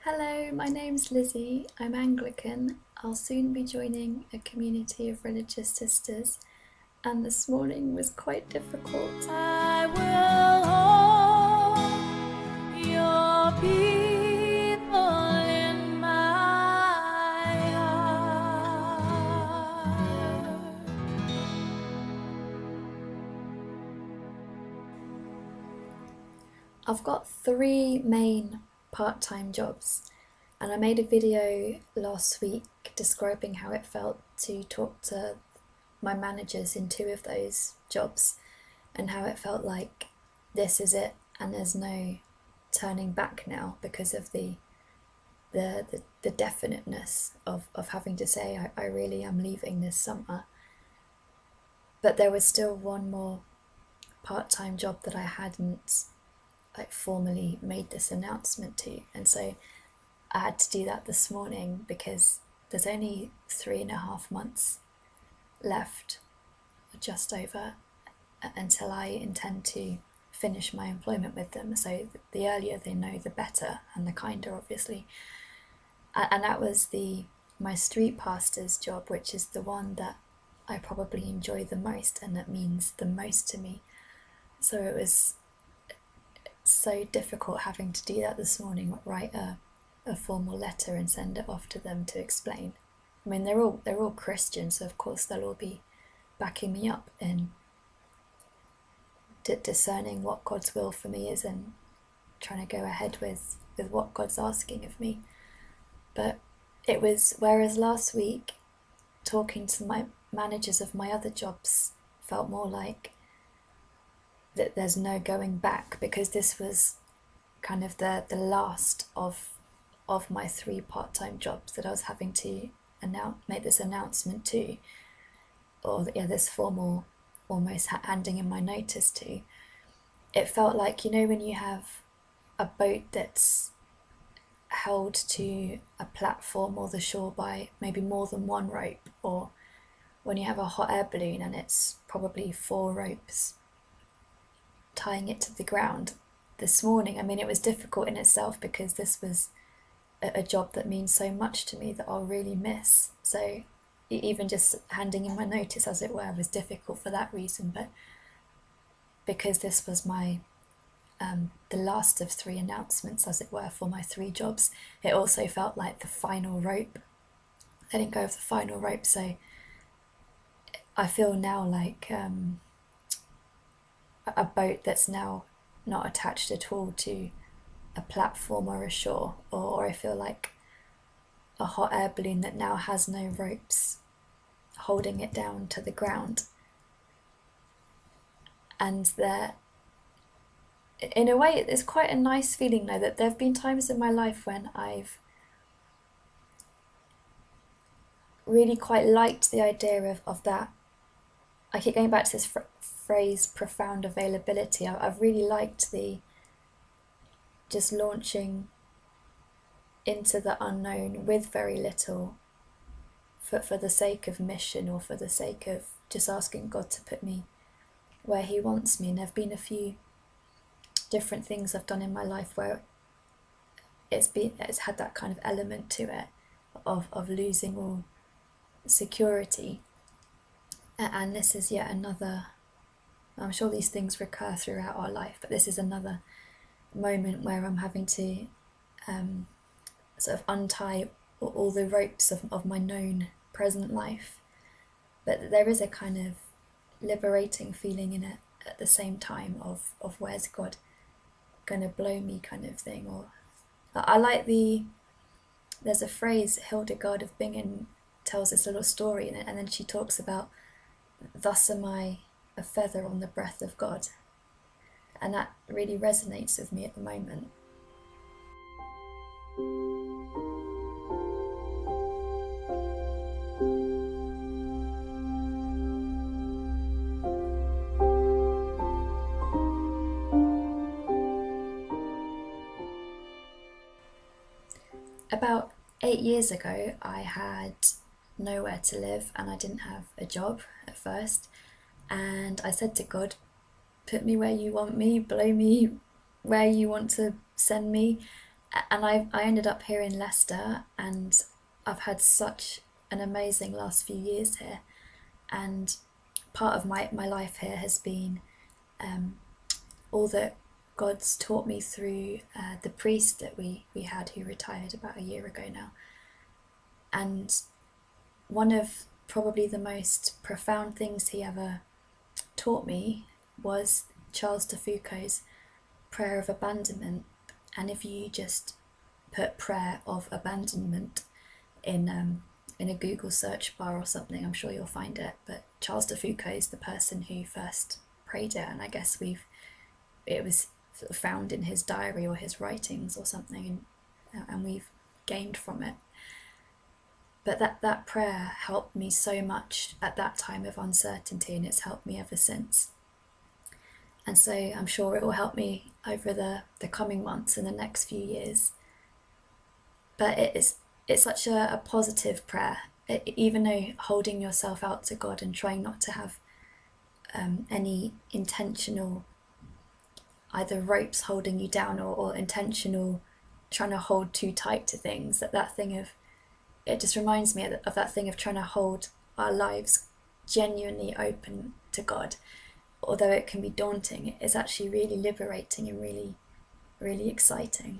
Hello, my name's Lizzie. I'm Anglican. I'll soon be joining a community of religious sisters, and this morning was quite difficult. I will hold your people in my heart. I've got three main part-time jobs, and I made a video last week describing how it felt to talk to my managers in two of those jobs and how it felt like this is it and there's no turning back now because of the definiteness of having to say I really am leaving this summer. But there was still one more part-time job that I hadn't formally made this announcement to, and so I had to do that this morning because there's only 3.5 months left, just over, until I intend to finish my employment with them. So the earlier they know, the better, and the kinder, obviously. And that was my street pastor's job, which is the one that I probably enjoy the most and that means the most to me. So it was so difficult having to do that this morning, write a formal letter and send it off to them to explain. I mean, they're all Christians, so of course they'll all be backing me up in discerning what God's will for me is and trying to go ahead with what God's asking of me. But it was, whereas last week talking to my managers of my other jobs felt more like that there's no going back, because this was kind of the last of my three part-time jobs that I was having to make this announcement to, or this formal almost handing in my notice to. It felt like, when you have a boat that's held to a platform or the shore by maybe more than one rope, or when you have a hot air balloon and it's probably 4 ropes tying it to the ground. This morning, I mean, it was difficult in itself because this was a job that means so much to me that I'll really miss. So even just handing in my notice, as it were, was difficult for that reason. But because this was my the last of 3 announcements, as it were, for my 3 jobs, it also felt like the final rope, letting go of the final rope. So I feel now like a boat that's now not attached at all to a platform or a shore, or I feel like a hot air balloon that now has no ropes holding it down to the ground. And there, in a way, it's quite a nice feeling though, that there have been times in my life when I've really quite liked the idea of that. I keep going back to this phrase, profound availability. I've really liked the just launching into the unknown with very little, for the sake of mission or for the sake of just asking God to put me where He wants me. And there have been a few different things I've done in my life where it's had that kind of element to it of losing all security. And this is yet another, I'm sure these things recur throughout our life, but this is another moment where I'm having to sort of untie all the ropes of my known present life. But there is a kind of liberating feeling in it at the same time of where's God going to blow me kind of thing. Or I like there's a phrase, Hildegard of Bingen tells this little story in it, and then she talks about, thus am I a feather on the breath of God. And that really resonates with me at the moment. About 8 years ago, I had nowhere to live and I didn't have a job at first. And I said to God, put me where you want me, blow me where you want to send me. And I ended up here in Leicester, and I've had such an amazing last few years here. And part of my life here has been all that God's taught me through the priest that we had, who retired about a year ago now. And one of probably the most profound things he ever taught me was Charles de Foucault's prayer of abandonment. And if you just put prayer of abandonment in a Google search bar or something, I'm sure you'll find it. But Charles de Foucault is the person who first prayed it, and I guess it was sort of found in his diary or his writings or something, and we've gained from it. But that prayer helped me so much at that time of uncertainty, and it's helped me ever since. And so I'm sure it will help me over the coming months and the next few years. But it's such a positive prayer, even though holding yourself out to God and trying not to have any intentional either ropes holding you down or intentional trying to hold too tight to things, that thing of, it just reminds me of that thing of trying to hold our lives genuinely open to God. Although it can be daunting, it's actually really liberating and really, really exciting.